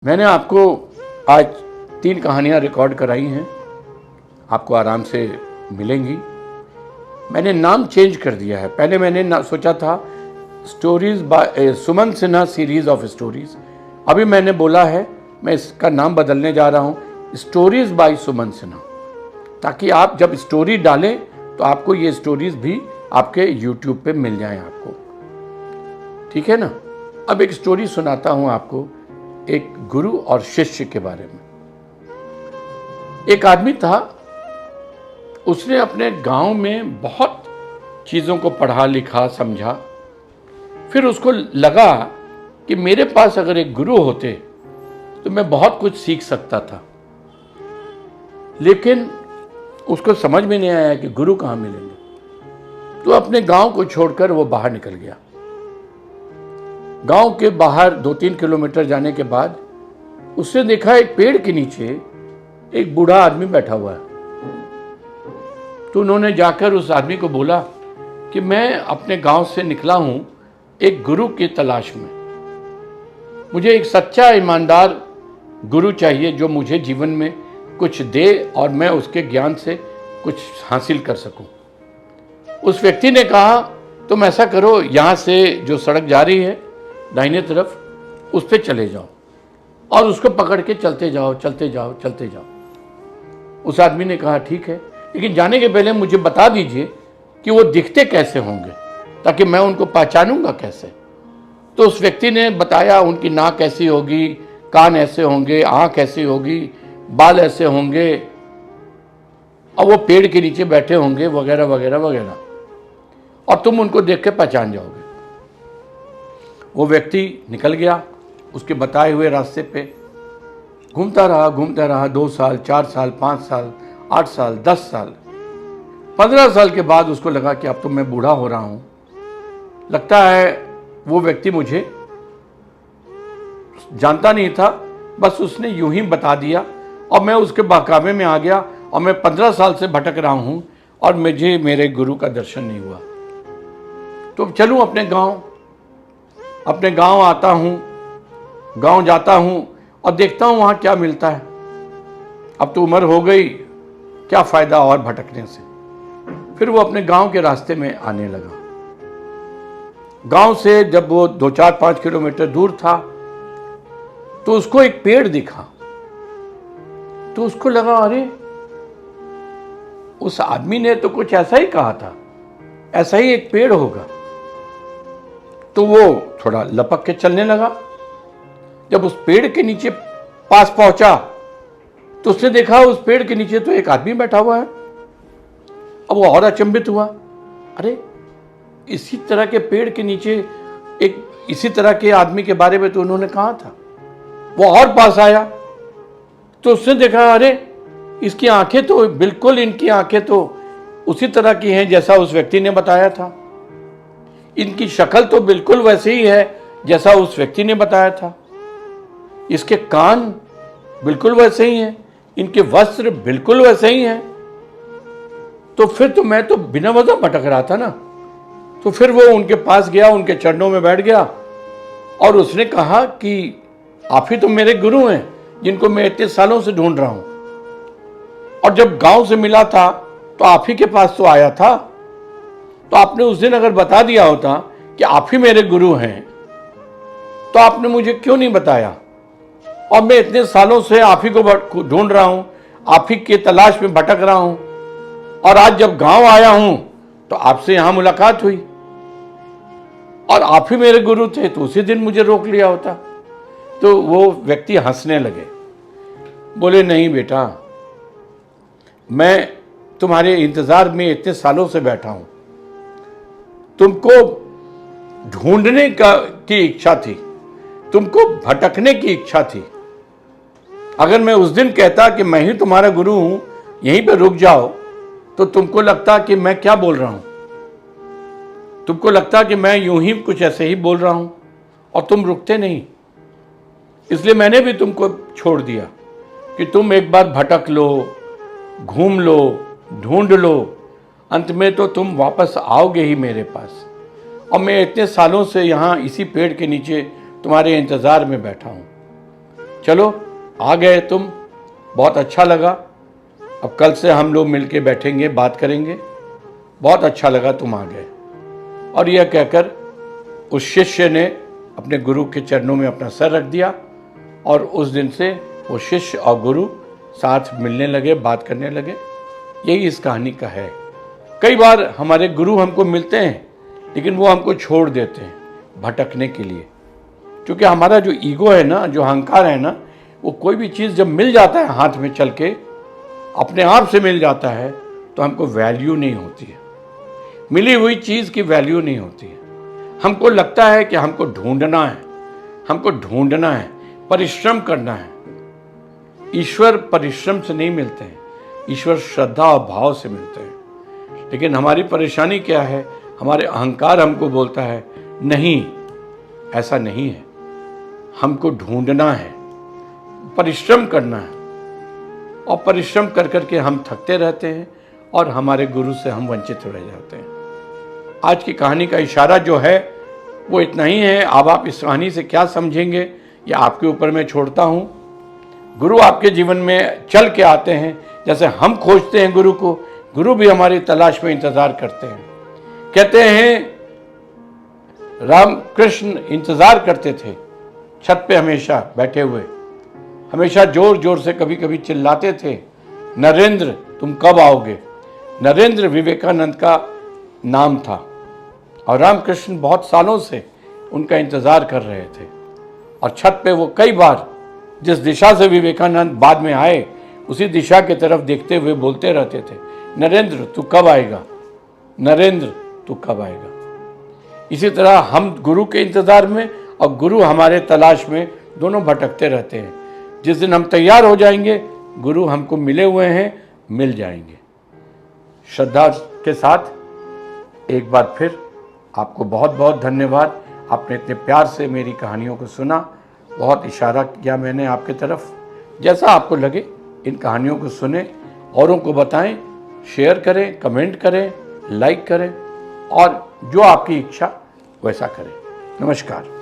मैंने आपको आज 3 कहानियाँ रिकॉर्ड कराई हैं, आपको आराम से मिलेंगी। मैंने नाम चेंज कर दिया है। पहले मैंने सोचा था stories by Suman Sinha series of stories. अभी मैंने बोला है मैं इसका नाम बदलने जा रहा हूँ स्टोरीज़ बाय सुमन सिन्हा, ताकि आप जब स्टोरी डालें तो आपको ये स्टोरीज़ भी आपके यूट्यूब पे मिल जाएं आपको। ठीक है ना। अब एक स्टोरी सुनाता हूँ आपको, एक गुरु और शिष्य के बारे में। एक आदमी था, उसने अपने गांव में बहुत चीज़ों को पढ़ा लिखा समझा। फिर उसको लगा कि मेरे पास अगर एक गुरु होते तो मैं बहुत कुछ सीख सकता था, लेकिन उसको समझ में नहीं आया कि गुरु कहाँ मिलेंगे। तो अपने गांव को छोड़कर वो बाहर निकल गया। गांव के बाहर 2-3 किलोमीटर जाने के बाद उसने देखा एक पेड़ के नीचे एक बूढ़ा आदमी बैठा हुआ है। तो उन्होंने जाकर उस आदमी को बोला कि मैं अपने गांव से निकला हूं एक गुरु की तलाश में। मुझे एक सच्चा ईमानदार गुरु चाहिए जो मुझे जीवन में कुछ दे और मैं उसके ज्ञान से कुछ हासिल कर सकूं। उस व्यक्ति ने कहा तुम ऐसा करो, यहाँ से जो सड़क जा रही है दाहिने तरफ, उस पर चले जाओ और उसको पकड़ के चलते जाओ चलते जाओ चलते जाओ। उस आदमी ने कहा ठीक है, लेकिन जाने के पहले मुझे बता दीजिए कि वो दिखते कैसे होंगे, ताकि मैं उनको पहचानूंगा कैसे। तो उस व्यक्ति ने बताया उनकी नाक ऐसी होगी, कान ऐसे होंगे, आँख ऐसी होगी, बाल ऐसे होंगे और वो पेड़ के नीचे बैठे होंगे वगैरह वगैरह वगैरह, और तुम उनको देख के पहचान जाओगे। वो व्यक्ति निकल गया, उसके बताए हुए रास्ते पे घूमता रहा 2 साल, 4 साल, 5 साल, 8 साल, 10 साल, 15 साल के बाद उसको लगा कि अब तो मैं बूढ़ा हो रहा हूँ। लगता है वो व्यक्ति मुझे जानता नहीं था, बस उसने यूं ही बता दिया और मैं उसके बहकावे में आ गया और मैं 15 साल से भटक रहा हूँ और मुझे मेरे गुरु का दर्शन नहीं हुआ। तो चलूँ अपने गांव आता हूँ, गांव जाता हूँ और देखता हूँ वहाँ क्या मिलता है। अब तो उम्र हो गई, क्या फ़ायदा और भटकने से। फिर वो अपने गांव के रास्ते में आने लगा। गांव से जब वो 2-4-5 किलोमीटर दूर था तो उसको एक पेड़ दिखा। तो उसको लगा अरे उस आदमी ने तो कुछ ऐसा ही कहा था, ऐसा ही एक पेड़ होगा। तो वो थोड़ा लपक के चलने लगा। जब उस पेड़ के नीचे पास पहुंचा तो उसने देखा उस पेड़ के नीचे तो एक आदमी बैठा हुआ है। अब वो और अचंभित हुआ, अरे इसी तरह के पेड़ के नीचे एक इसी तरह के आदमी के बारे में तो उन्होंने कहा था। वो और पास आया तो उसने देखा अरे इसकी आंखें तो बिल्कुल, इनकी आंखें तो उसी तरह की हैं जैसा उस व्यक्ति ने बताया था। इनकी शक्ल तो बिल्कुल वैसे ही है जैसा उस व्यक्ति ने बताया था। इसके कान बिल्कुल वैसे ही हैं, इनके वस्त्र बिल्कुल वैसे ही हैं। तो फिर तो मैं तो बिना वजह भटक रहा था ना। तो फिर वो उनके पास गया, उनके चरणों में बैठ गया और उसने कहा कि आप ही तो मेरे गुरु हैं जिनको मैं इतने सालों से ढूंढ रहा हूं। और जब गांव से मिला था तो आप ही के पास तो आया था। तो आपने उस दिन अगर बता दिया होता कि आप ही मेरे गुरु हैं तो आपने मुझे क्यों नहीं बताया। और मैं इतने सालों से आप ही को ढूंढ रहा हूं, आप ही की तलाश में भटक रहा हूं, और आज जब गांव आया हूं तो आपसे यहां मुलाकात हुई और आप ही मेरे गुरु थे, तो उसी दिन मुझे रोक लिया होता। तो वो व्यक्ति हंसने लगे, बोले नहीं बेटा, मैं तुम्हारे इंतजार में इतने सालों से बैठा हूं। तुमको ढूंढने की इच्छा थी, तुमको भटकने की इच्छा थी। अगर मैं उस दिन कहता कि मैं ही तुम्हारा गुरु हूं, यहीं पे रुक जाओ, तो तुमको लगता कि मैं क्या बोल रहा हूं, तुमको लगता कि मैं यूं ही कुछ ऐसे ही बोल रहा हूं और तुम रुकते नहीं। इसलिए मैंने भी तुमको छोड़ दिया कि तुम एक बार भटक लो, घूम लो, ढूंढ लो, अंत में तो तुम वापस आओगे ही मेरे पास। और मैं इतने सालों से यहाँ इसी पेड़ के नीचे तुम्हारे इंतज़ार में बैठा हूँ। चलो आ गए तुम, बहुत अच्छा लगा। अब कल से हम लोग मिलके बैठेंगे, बात करेंगे। बहुत अच्छा लगा तुम आ गए। और यह कहकर उस शिष्य ने अपने गुरु के चरणों में अपना सर रख दिया और उस दिन से वो शिष्य और गुरु साथ मिलने लगे, बात करने लगे। यही इस कहानी का है। कई बार हमारे गुरु हमको मिलते हैं लेकिन वो हमको छोड़ देते हैं भटकने के लिए, क्योंकि हमारा जो ईगो है ना, जो अहंकार है ना, वो कोई भी चीज़ जब मिल जाता है हाथ में चल के, अपने आप से मिल जाता है, तो हमको वैल्यू नहीं होती है। मिली हुई चीज़ की वैल्यू नहीं होती है। हमको लगता है कि हमको ढूंढना है, हमको ढूंढना है, परिश्रम करना है। ईश्वर परिश्रम से नहीं मिलते हैं, ईश्वर श्रद्धा और भाव से मिलते हैं। लेकिन हमारी परेशानी क्या है? हमारे अहंकार हमको बोलता है नहीं, ऐसा नहीं है, हमको ढूंढना है, परिश्रम करना है। और परिश्रम कर करके हम थकते रहते हैं और हमारे गुरु से हम वंचित रह जाते हैं। आज की कहानी का इशारा जो है वो इतना ही है। अब आप इस कहानी से क्या समझेंगे ये आपके ऊपर मैं छोड़ता हूँ। गुरु आपके जीवन में चल के आते हैं, जैसे हम खोजते हैं गुरु को, गुरु भी हमारी तलाश में इंतजार करते हैं। कहते हैं राम कृष्ण इंतजार करते थे छत पे हमेशा बैठे हुए, हमेशा जोर जोर से कभी कभी चिल्लाते थे, नरेंद्र तुम कब आओगे। नरेंद्र विवेकानंद का नाम था और रामकृष्ण बहुत सालों से उनका इंतजार कर रहे थे। और छत पे वो कई बार जिस दिशा से विवेकानंद बाद में आए उसी दिशा की तरफ देखते हुए बोलते रहते थे, नरेंद्र तू कब आएगा, नरेंद्र तू कब आएगा। इसी तरह हम गुरु के इंतजार में और गुरु हमारे तलाश में दोनों भटकते रहते हैं। जिस दिन हम तैयार हो जाएंगे, गुरु हमको मिले हुए हैं, मिल जाएंगे। श्रद्धा के साथ एक बार फिर आपको बहुत बहुत धन्यवाद। आपने इतने प्यार से मेरी कहानियों को सुना, बहुत इशारा किया मैंने आपके तरफ। जैसा आपको लगे इन कहानियों को सुने, औरों को बताएं, शेयर करें, कमेंट करें, लाइक करें और जो आपकी इच्छा वैसा करें। नमस्कार।